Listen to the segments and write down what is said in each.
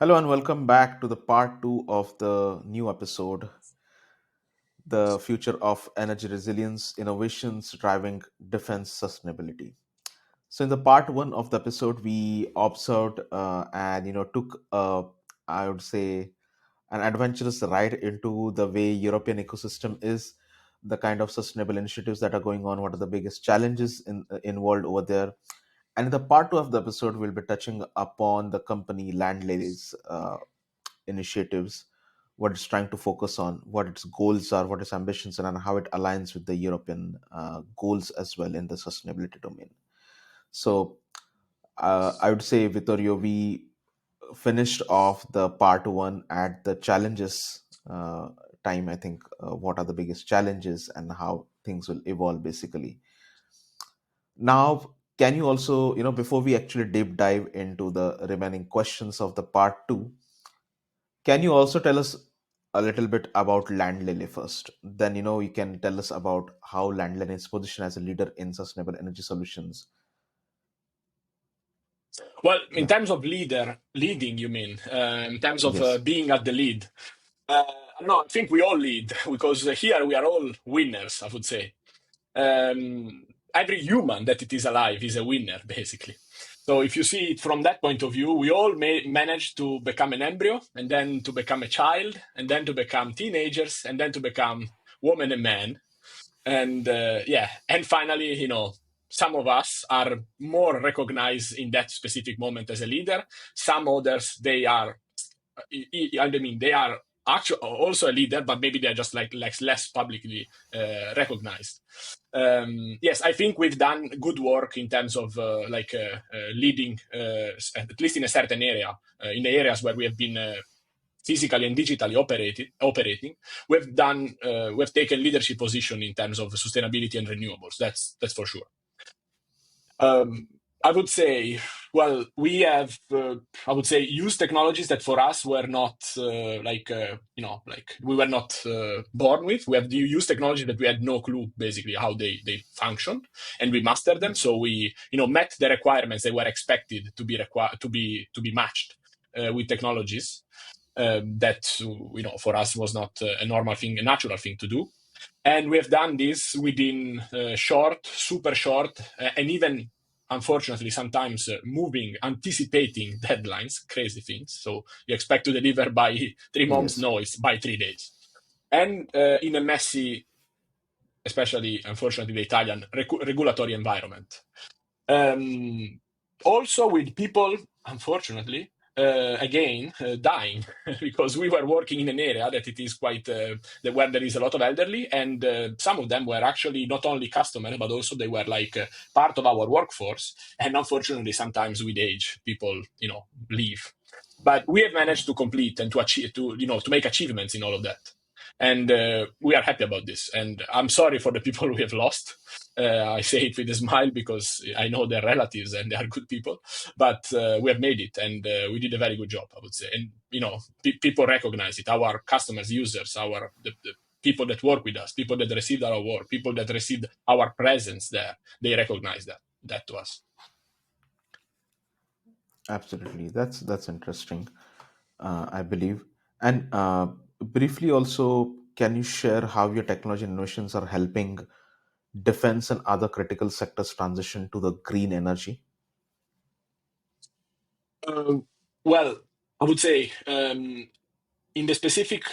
Hello and welcome back to the part two of the new episode, The Future of Energy Resilience Innovations Driving Defense Sustainability. So, in the part one of the episode, we observed and took, I would say, an adventurous ride into the way European ecosystem is, the kind of sustainable initiatives that are going on, what are the biggest challenges involved over there. And in the part two of the episode, we'll be touching upon the company Landlele's initiatives, what it's trying to focus on, what its goals are, what its ambitions are, and how it aligns with the European goals as well in the sustainability domain. So I would say, Vittorio, we finished off the part one at the challenges time. I think what are the biggest challenges and how things will evolve basically. Now, can you also, before we actually deep dive into the remaining questions of the part two, can you also tell us a little bit about Landlele first? Then, you can tell us about how Landlele is positioned as a leader in sustainable energy solutions. Well, in Yeah. terms of leading, you mean, in terms of Yes. being at the lead? Uh, no, I think we all lead because here we are all winners, I would say. Every human that it is alive is a winner, basically. So if you see it from that point of view, we all manage to become an embryo and then to become a child and then to become teenagers and then to become woman and man. And yeah, and finally, some of us are more recognized in that specific moment as a leader. Some others, they are, I mean, they are actually also a leader, but maybe they're just like less publicly recognized. Yes, I think we've done good work in terms of leading, at least in a certain area, in the areas where we have been physically and digitally operating, we've taken leadership position in terms of sustainability and renewables. That's for sure. Um, I would say, well, we have, I would say, used technologies that for us were not like we were not born with. We have used technology that we had no clue basically how they function, and we mastered them. So we, met the requirements that were expected to be to be matched with technologies that for us was not a normal thing, a natural thing to do. And we have done this within super short, and even unfortunately sometimes anticipating deadlines, crazy things. So you expect to deliver by 3 months, Yes. no, it's by 3 days. And in a messy, especially unfortunately the Italian regulatory environment. Um, Also with people, unfortunately, again, dying because we were working in an area that it is quite where there is a lot of elderly, and some of them were actually not only customers, but also they were like part of our workforce. And unfortunately, sometimes with age, people, leave. But we have managed to complete and to achieve, to make achievements in all of that. And we are happy about this. And I'm sorry for the people we have lost. I say it with a smile because I know they're relatives and they are good people, but we have made it, and we did a very good job, I would say. And people recognize it. Our customers, users, the people that work with us, people that received our work, people that received our presence there, they recognize that to us. Absolutely. That's interesting, I believe. And briefly also, can you share how your technology innovations are helping defense and other critical sectors transition to the green energy? Um, well, I would say in the specific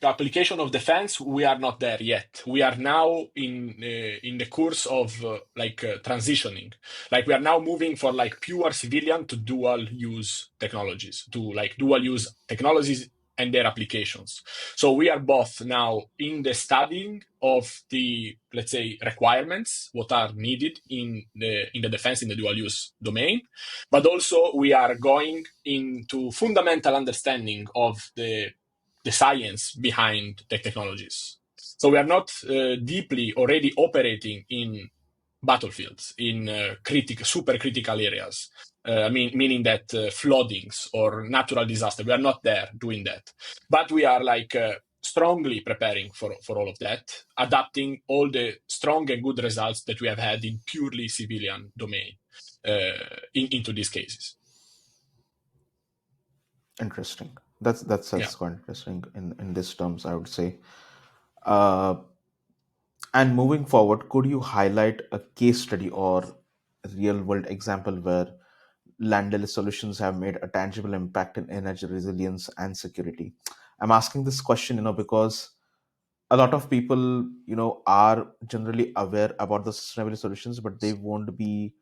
application of defense, we are not there yet. We are now in the course of transitioning. Like we are now moving for like pure civilian to dual use technologies, to like dual use technologies and their applications. So we are both now in the studying of the, let's say, requirements, what are needed in the defense in the dual use domain, but also we are going into fundamental understanding of the science behind the technologies. So we are not deeply already operating in battlefields, in super critical areas. Meaning that floodings or natural disaster, we are not there doing that. But we are like strongly preparing for all of that, adapting all the strong and good results that we have had in purely civilian domain into these cases. Interesting. That's Yeah. quite interesting in this terms, I would say. Uh, and moving forward, could you highlight a case study or real world example where Landlele solutions have made a tangible impact in energy resilience and security? I'm asking this question, because a lot of people, are generally aware about the sustainability solutions, but they won't be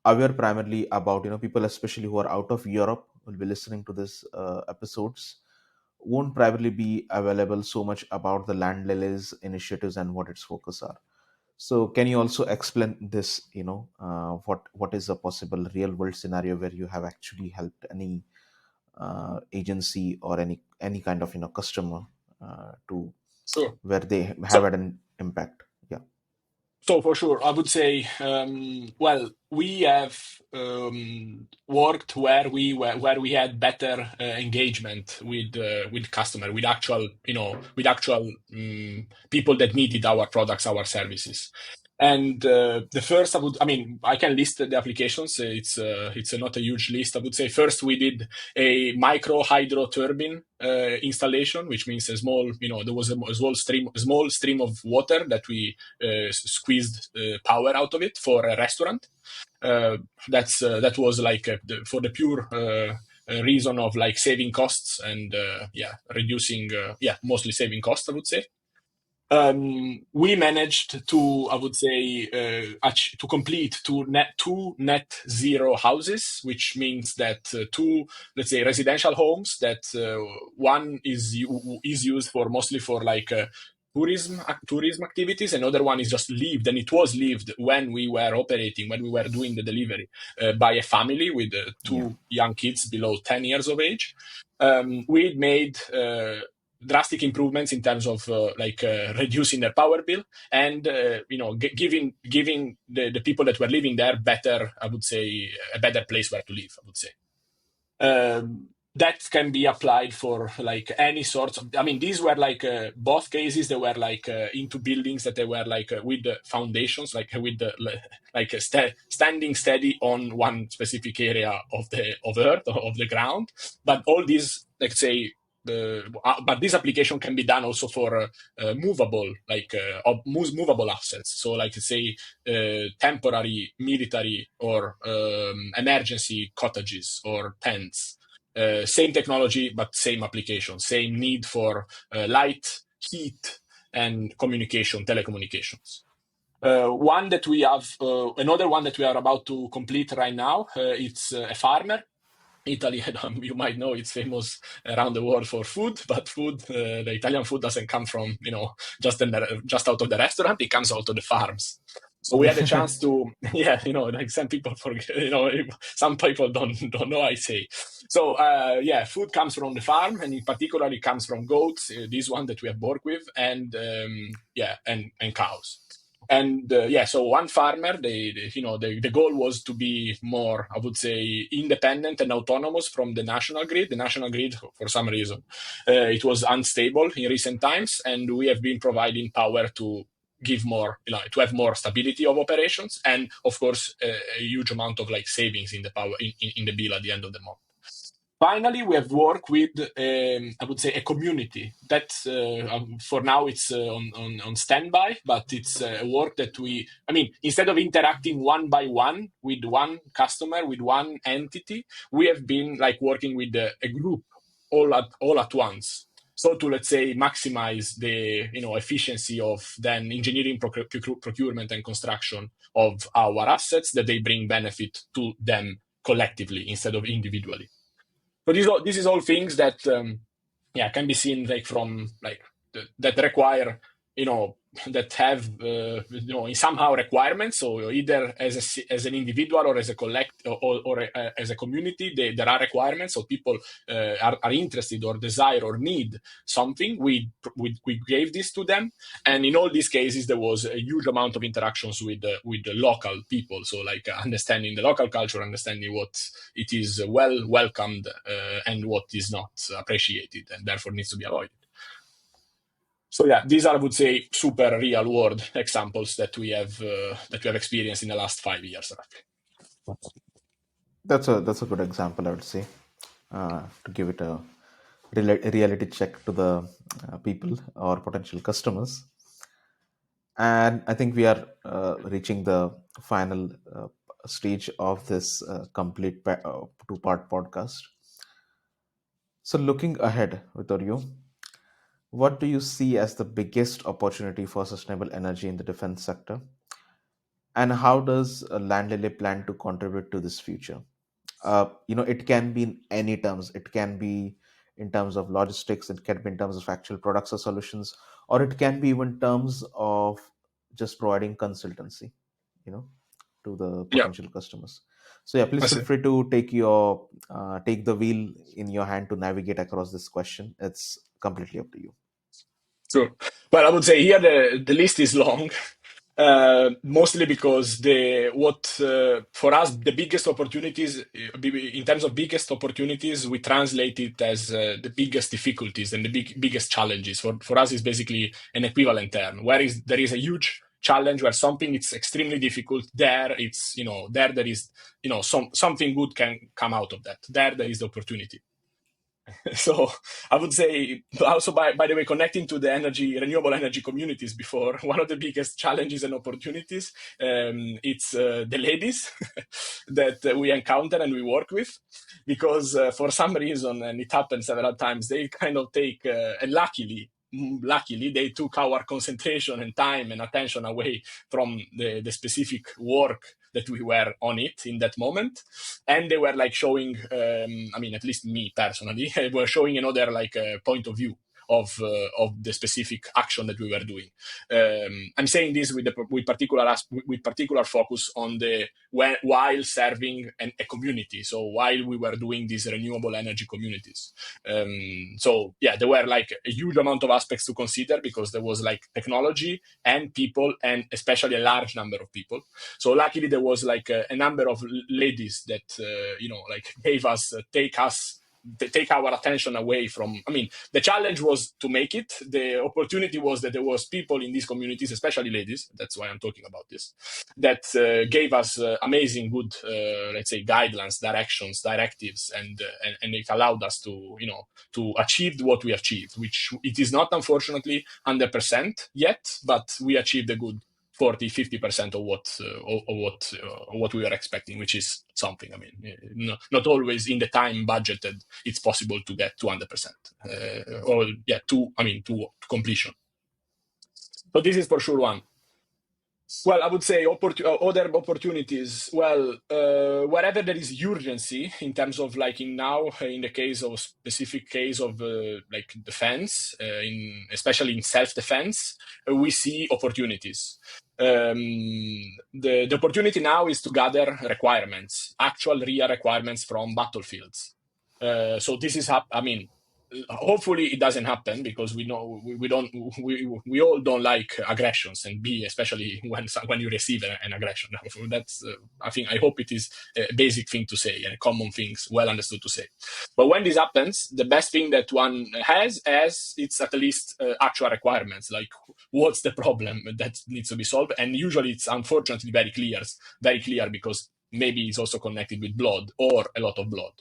aware primarily about, people especially who are out of Europe will be listening to this episodes, won't primarily be available so much about the Landlele's initiatives and what its focus are. So can you also explain this, what is a possible real world scenario where you have actually helped any agency or any kind of customer to Sure. where they have So had an impact? Yeah. So for sure, I would say, well, we have worked where we had better engagement with customer, with actual, people that needed our products, our services. And the first, I mean, I can list the applications. It's not a huge list. I would say first we did a micro hydro turbine installation, which means a small, there was a small stream of water that we squeezed power out of it for a restaurant. That was like for the pure reason of like saving costs and reducing mostly saving costs, I would say. We managed to, I would say, to complete two net zero houses, which means that two, let's say, residential homes that one is used for mostly for like tourism activities. Another one is just lived, and it was lived when we were operating, when we were doing the delivery by a family with Yeah. two young kids below 10 years of age. We made drastic improvements in terms of reducing their power bill and giving the people that were living there better, I would say, a better place where to live, I would say. That can be applied for like any sorts of, I mean, these were like both cases. They were like into buildings that they were like with the foundations, like with the like standing steady on one specific area of the of earth or of the ground. But all these, let's say, but this application can be done also for movable, like movable assets. So, like say, temporary military or emergency cottages or tents. Same technology, but same application. Same need for light, heat, and communication, telecommunications. One that we have, another one that we are about to complete right now. It's a farmer. Italy, you might know, it's famous around the world for food, but the Italian food doesn't come from, just out of the restaurant. It comes out of the farms. So we had a Yeah. chance to, yeah, like some people forget, some people don't know. I say, so yeah, food comes from the farm, and in particular, it comes from goats. This one that we have worked with, and and cows. And so one farmer, the goal was to be more, I would say, independent and autonomous from the national grid. The national grid, for some reason, it was unstable in recent times, and we have been providing power to give more, to have more stability of operations, and of course, a huge amount of like savings in the power in the bill at the end of the month. Finally, we have worked with, I would say, a community that for now it's on standby, but it's work that I mean, instead of interacting one by one with one customer, with one entity, we have been like working with a group all at once. So to, let's say, maximize the efficiency of then engineering, procurement, and construction of our assets, that they bring benefit to them collectively instead of individually. So this is all things that can be seen like from like that require, you know that have in somehow requirements. So either as an individual or as a collect or as a community, there are requirements. So people are interested or desire or need something. We gave this to them, and in all these cases there was a huge amount of interactions with the local people. So like understanding the local culture, understanding what it is well welcomed and what is not appreciated and therefore needs to be avoided. So yeah, these are, I would say, super real world examples that we have experienced in the last 5 years, roughly. That's a good example, I would say. to give it a reality check to the people or potential customers. And I think we are reaching the final stage of this complete two-part podcast. So, looking ahead, Vittorio, what do you see as the biggest opportunity for sustainable energy in the defense sector? And how does Landlele plan to contribute to this future? It can be in any terms. It can be in terms of logistics, it can be in terms of actual products or solutions, or it can be even terms of just providing consultancy, you know, to the Yeah, potential customers. So yeah, please I feel see. free to take the wheel in your hand to navigate across this question. It's completely up to you. Sure. Well, I would say here the list is long, mostly because the what for us the biggest opportunities in terms of biggest opportunities we translate it as the biggest difficulties and the biggest challenges. For us is basically an equivalent term. Where is there is a huge challenge where something it's extremely difficult. There it's there is something good can come out of that. There is the opportunity. So I would say also by the way, connecting to the renewable energy communities before, one of the biggest challenges and opportunities, it's the ladies that we encounter and we work with, because for some reason, and it happened several times, they kind of take, and luckily they took our concentration and time and attention away from the specific work that we were on it in that moment, and they were like showing, I mean, at least me personally, were showing another like point of view of the specific action that we were doing. I'm saying this with particular focus on while serving a community. So while we were doing these renewable energy communities, so yeah, there were like a huge amount of aspects to consider, because there was like technology and people, and especially a large number of people. So luckily there was like a number of ladies that like gave us take our attention away from. I mean, the challenge was to make it. The opportunity was that there was people in these communities, especially ladies. That's why I'm talking about this. That gave us amazing, good, let's say, guidelines, directions, directives, and it allowed us to to achieve what we achieved, which it is not unfortunately 100% yet, but we achieved a good 40-50% of what we were expecting, which is something. I mean, not always in the time budgeted it's possible to get 200%, or yeah, to completion. So this is for sure one. Well, I would say other opportunities. Well, wherever there is urgency in terms of like in the case of specific case of like defense, in especially in self defense, we see opportunities. The opportunity now is to gather requirements, actual real requirements from battlefields. So this is I mean, hopefully it doesn't happen, because we know we don't we all don't like aggressions, and especially when you receive an aggression. That's I hope it is a basic thing to say and a common things well understood to say. But when this happens, the best thing that one has as it's at least actual requirements, like what's the problem that needs to be solved. And usually it's unfortunately very clear, because maybe it's also connected with blood or a lot of blood.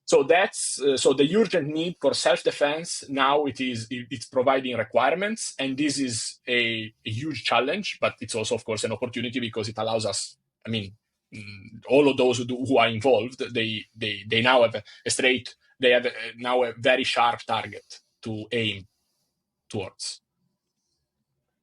So that's so the urgent need for self-defense now it's providing requirements, and this is a huge challenge, but it's also of course an opportunity, because it allows us. I mean, all of those who are involved, they now have they have now a very sharp target to aim towards.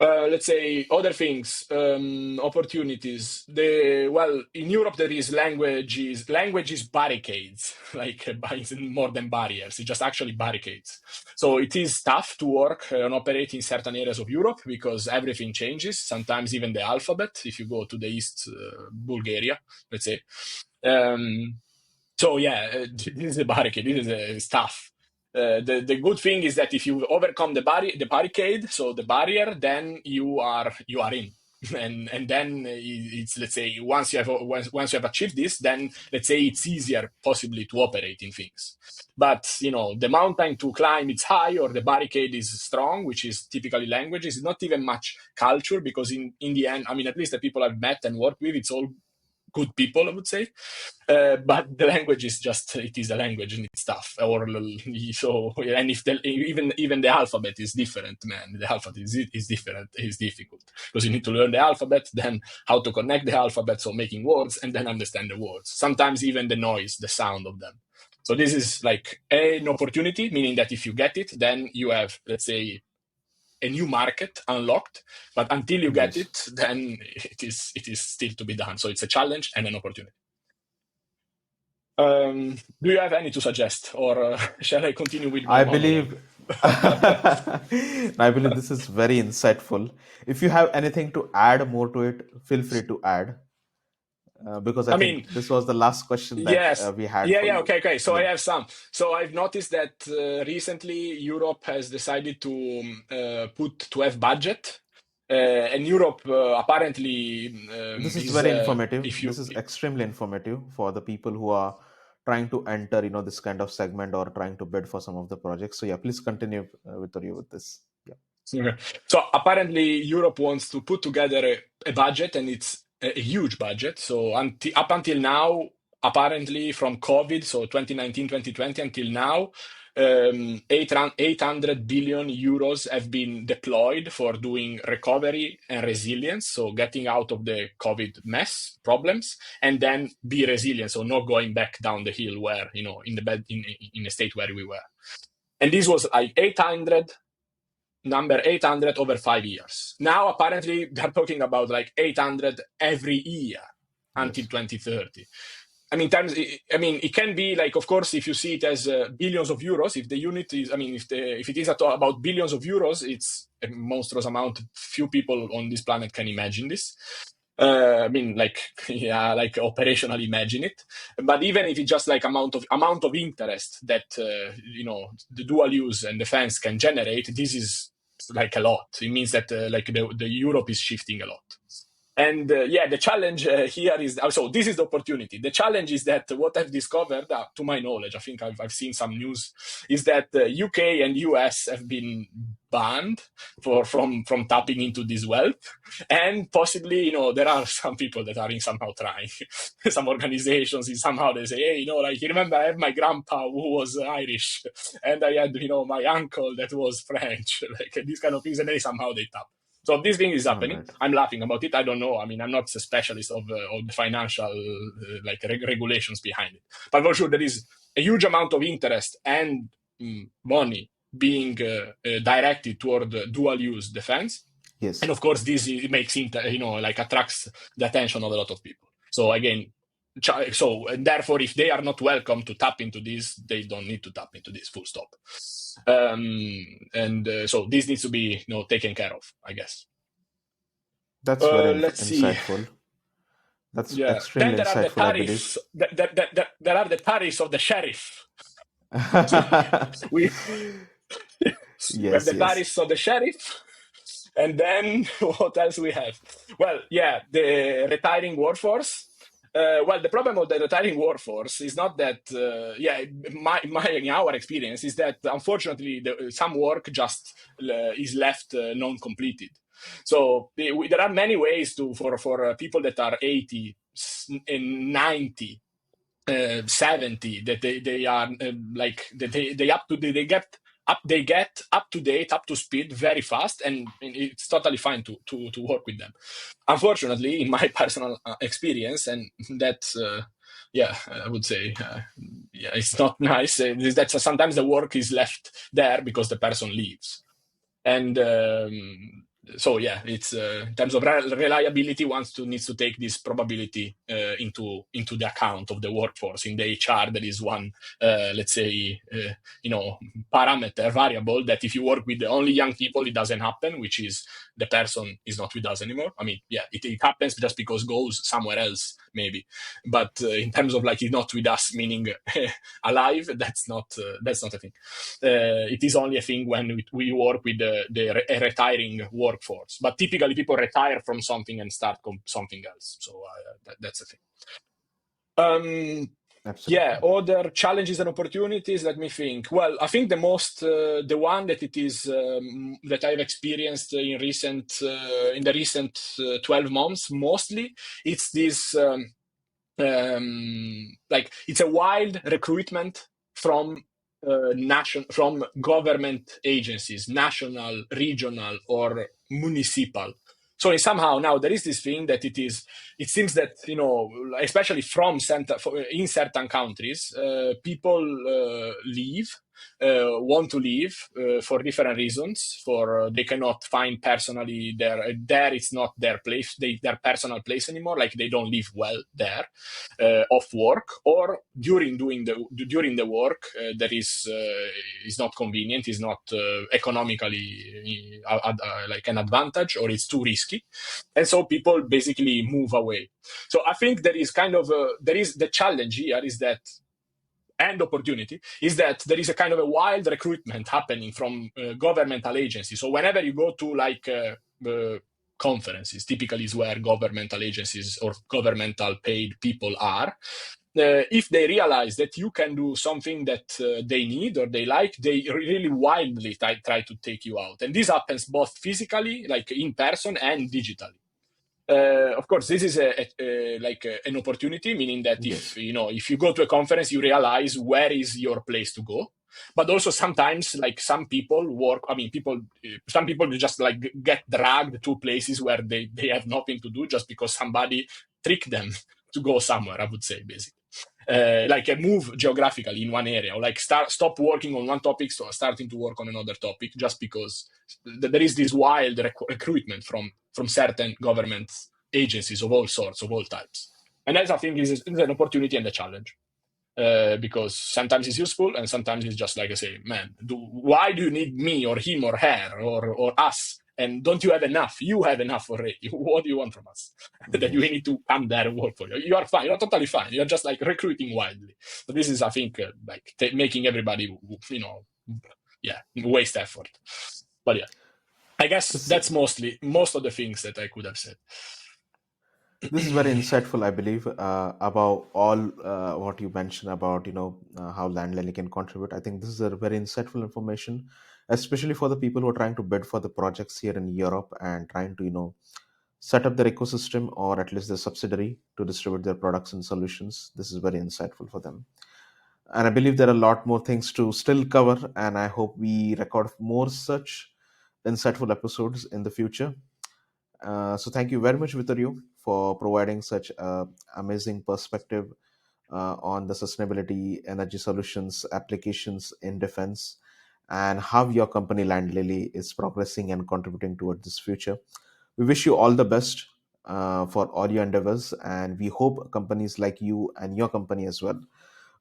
Let's say other things, opportunities. In Europe there is languages barricades, like more than barriers. It's just actually barricades. So it is tough to work and operate in certain areas of Europe, because everything changes. Sometimes even the alphabet. If you go to the east, Bulgaria, let's say. So yeah, this is a barricade. This is tough. The good thing is that if you overcome the barricade, so the barrier, then you are in, and then it's, let's say, once you have achieved this, then let's say it's easier possibly to operate in things. But the mountain to climb it's high, or the barricade is strong, which is typically languages. It's not even much culture, because in the end, I mean, at least the people I've met and worked with, it's all good people, I would say. But the language is just, it is a language and it's tough. And if even the alphabet is different, man, the alphabet is different, is difficult because you need to learn the alphabet, then how to connect the alphabet, so making words, and then understand the words. Sometimes even the noise, the sound of them. So this is like an opportunity, meaning that if you get it, then you have, let's say, a new market unlocked. But until you get Yes. it, then it is still to be done. So it's a challenge and an opportunity. Do you have any to suggest, or shall I continue with my I monologue? believe I believe this is very insightful. If you have anything to add more to it, feel free to add, because I I think mean, this was the last question that yes. we had Yeah, for yeah, you. okay. So I Yeah. have some. So I've noticed that recently Europe has decided to have budget, and Europe apparently This is is very informative. if you This is extremely informative for the people who are trying to enter, this kind of segment or trying to bid for some of the projects. So yeah, please continue, Vittorio, with this. Yeah. Okay. So apparently, Europe wants to put together a budget, and it's a huge budget. So up until now, apparently from COVID, so 2019, 2020 until now, 800 billion euros have been deployed for doing recovery and resilience. So getting out of the COVID mess problems, and then be resilient. So not going back down the hill where, in the bed, in a state where we were. And this was like 800 over 5 years. Now, apparently, they're talking about like 800 every year until Yes. 2030. It can be like, of course, if you see it as billions of euros, if the unit is, if it is about billions of euros, it's a monstrous amount. Few people on this planet can imagine this. Yeah, like operationally imagine it. But even if it's just like amount of interest that the dual use and defense can generate, this is like a lot. It means that like the Europe is shifting a lot. And yeah, the challenge here is, so this is the opportunity. The challenge is that what I've discovered, to my knowledge, I think I've seen some news, is that UK and US have been banned from tapping into this wealth. And possibly, there are some people that are somehow trying, some organizations, somehow they say, hey, like, you remember, I have my grandpa who was Irish, and I had, my uncle that was French, like these kind of things, and then somehow they tap. So this thing is All happening. right. I'm laughing about it. I don't know. I'm not a specialist of the financial regulations behind it, but for sure there is a huge amount of interest and money being directed toward dual use defense, and Yes. of course this makes attracts the attention of a lot of people. So again, and therefore, if they are not welcome to tap into this, they don't need to tap into this. Full stop. And so this needs to be taken care of, I guess. That's very Let's see. insightful. That's Yeah. Then extremely there are the insightful, I believe. tariffs. There are the tariffs of the sheriff. we we have Yes, the yes. tariffs of the sheriff. And then what else we have? Well, yeah, the retiring workforce. Well, the problem of the retiring workforce is not that, in our experience is that unfortunately some work just is left non-completed. So there are many ways for people that are 80 and 90, 70, that they are that they get up to date, up to speed very fast, and it's totally fine to work with them. Unfortunately, in my personal experience, and that's I would say, it's not nice. Is that sometimes the work is left there because the person leaves, and so yeah, it's in terms of reliability, one needs to take this probability into the account of the workforce. In the HR, there is one, let's say, parameter variable that if you work with only young people, it doesn't happen, which is the person is not with us anymore. It happens just because goes somewhere else, maybe. But in terms of like, he's not with us, meaning alive, that's not a thing. It is only a thing when we work with a retiring workforce. But typically, people retire from something and start something else. So that's the thing. Yeah, Absolutely. other challenges and opportunities. Let me think. Well, I think the one that it is that I've experienced in the recent 12 months, mostly, it's this. like it's a wild recruitment from from government agencies, national, regional, or municipal. So in somehow now there is this thing that it seems that, especially in certain countries, people leave, want to leave for different reasons. For they cannot find personally there it's not their place, their personal place anymore. Like they don't live well there, off work, or during the work that is not convenient, is not economically like an advantage, or it's too risky, and so people basically move away. So I think there is there is the challenge here is that, and opportunity is that there is a kind of a wild recruitment happening from governmental agencies. So whenever you go to conferences, typically is where governmental agencies or governmental paid people are. If they realize that you can do something that they need or they like, they really wildly try to take you out. And this happens both physically, like in person, and digitally. Of course, this is an opportunity, meaning that Yes. if you go to a conference, you realize where is your place to go. But also sometimes, like some people work. I mean, some people just like get dragged to places where they have nothing to do just because somebody tricked them to go somewhere. I would say basically. Like a move geographically in one area, or like stop working on one topic, so starting to work on another topic, just because there is this wild recruitment from certain government agencies of all sorts, of all types. And that, I think, is an opportunity and a challenge. Because sometimes it's useful and sometimes it's just like I say, man, why do you need me or him or her or us? And don't you have enough? You have enough already. What do you want from us? That we Yes. need to come there and work for you. You are fine. You're totally fine. You're just like recruiting wildly. But this is, I think, like making everybody, yeah, waste effort. But yeah, I guess This that's most of the things that I could have said. this is very insightful, I believe, about all what you mentioned about how Landlele can contribute. I think this is a very insightful information, especially for the people who are trying to bid for the projects here in Europe and trying to set up their ecosystem or at least their subsidiary to distribute their products and solutions. This is very insightful for them. And I believe there are a lot more things to still cover, and I hope we record more such insightful episodes in the future. So thank you very much, Vittorio, for providing such amazing perspective on the sustainability energy solutions applications in defense and how your company Landlele is progressing and contributing toward this future. We wish you all the best for all your endeavors, and we hope companies like you and your company as well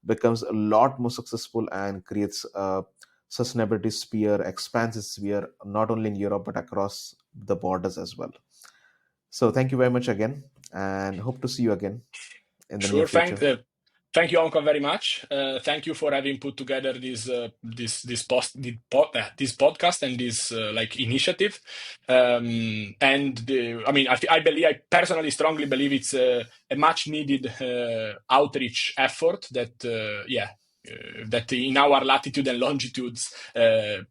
becomes a lot more successful and creates a sustainability sphere, expands its sphere not only in Europe but across the borders as well. So thank you very much again, and hope to see you again in the near Sure. future. Thank you, Anko, very much. Thank you for having put together this podcast and this like initiative. I mean, I personally strongly believe it's a much needed outreach effort that in our latitude and longitudes,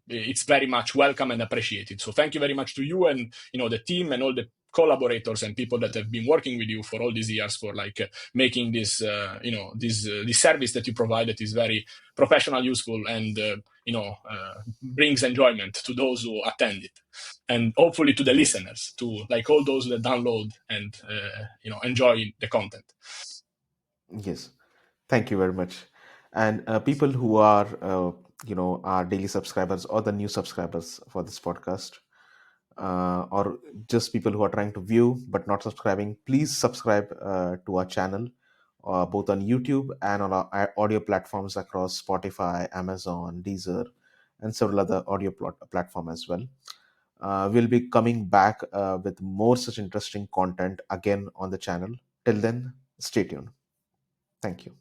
it's very much welcome and appreciated. So thank you very much to you and the team and all the collaborators and people that have been working with you for all these years for like making this service that you provide that is very professional, useful, and brings enjoyment to those who attend it, and hopefully to the Yes, listeners, to like all those that download and enjoy the content. yes. Thank you very much. And people who are, our daily subscribers or the new subscribers for this podcast, or just people who are trying to view but not subscribing, please subscribe to our channel, both on YouTube and on our audio platforms across Spotify, Amazon, Deezer, and several other audio platform as well. We'll be coming back with more such interesting content again on the channel. Till then, stay tuned. Thank you.